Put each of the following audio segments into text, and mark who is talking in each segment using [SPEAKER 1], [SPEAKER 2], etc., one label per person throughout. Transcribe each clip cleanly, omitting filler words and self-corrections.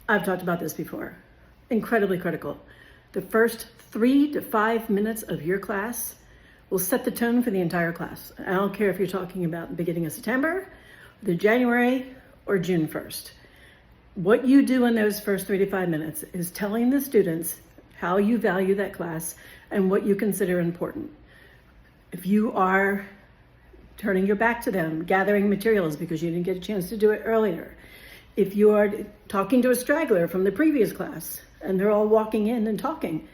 [SPEAKER 1] I've talked about this before. Incredibly critical. The first 3 to 5 minutes of your class will set the tone for the entire class. I don't care if you're talking about the beginning of September, the January, or June 1st. What you do in those first 3 to 5 minutes is telling the students how you value that class and what you consider important. If you are turning your back to them, gathering materials because you didn't get a chance to do it earlier, if you are talking to a straggler from the previous class and they're all walking in and talking,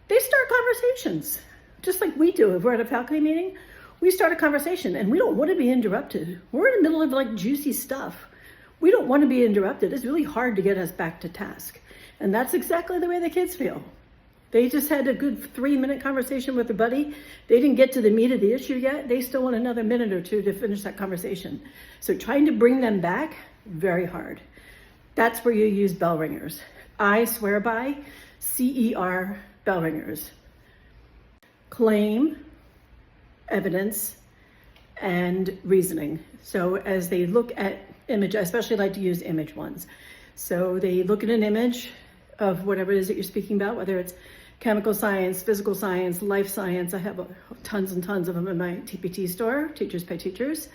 [SPEAKER 1] they start conversations, just like we do. If we're at a faculty meeting, we start a conversation and we don't want to be interrupted. We're in the middle of like juicy stuff. We don't want to be interrupted. It's really hard to get us back to task. And that's exactly the way the kids feel. They just had a good 3-minute conversation with a buddy. They didn't get to the meat of the issue yet. They still want another minute or two to finish that conversation. So trying to bring them back, very hard. That's where you use bell ringers. I swear by CER bell ringers. Claim, evidence, and reasoning. So as they look at image, I especially like to use image ones. So they look at an image of whatever it is that you're speaking about, whether it's chemical science, physical science, life science. I have tons and tons of them in my TPT store, Teachers Pay Teachers,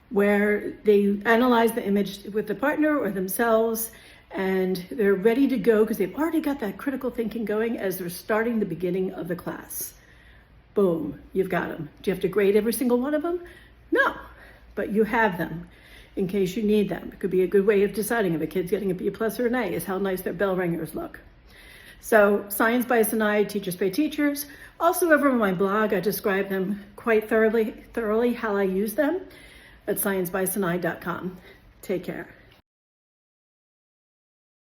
[SPEAKER 1] where they analyze the image with the partner or themselves, and they're ready to go because they've already got that critical thinking going as they're starting the beginning of the class. Boom, you've got them. Do you have to grade every single one of them? No, but you have them in case you need them. It could be a good way of deciding if a kid's getting a B+ or an A is how nice their bell ringers look. So Science by Sinai, Teachers Pay Teachers. Also over on my blog, I describe them quite thoroughly how I use them at sciencebysinai.com. Take care.